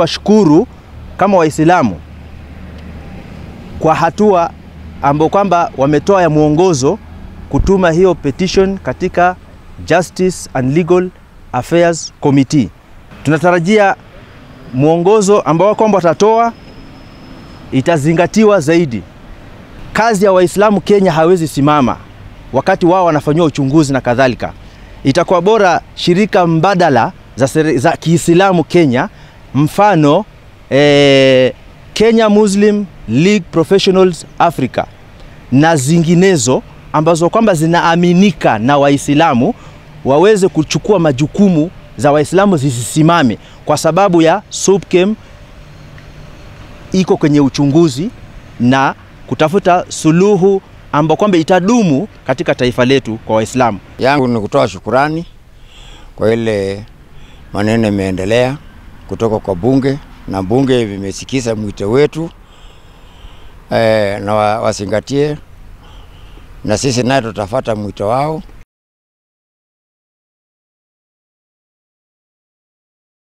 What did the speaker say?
Washukuru kama Waislamu kwa hatua ambayo kwamba wametoa ya muongozo kutuma hiyo petition katika Justice and Legal Affairs Committee. Tunatarajia muongozo ambao kwamba watatoa itazingatiwa zaidi. Kazi ya Waislamu Kenya hawezi simama wakati wao wanafanywa uchunguzi na kadhalika. Itakuwa bora shirika mbadala za Kiislamu Kenya, mfano Kenya Muslim League Professionals Africa na zinginezo ambazo kwamba zinaaminika na Waislamu, waweze kuchukua majukumu za Waislamu zisisimame, kwa sababu ya SUPKEM iko kwenye uchunguzi na kutafuta suluhu ambayo kwamba itadumu katika taifa letu kwa Waislamu. Yangu ni kutoa shukurani kwa ile maneno yameendelea kutoka kwa bunge, na bunge vimesikiza mwito wetu na wasingatie, na sisi naye tutafuata mwito wao.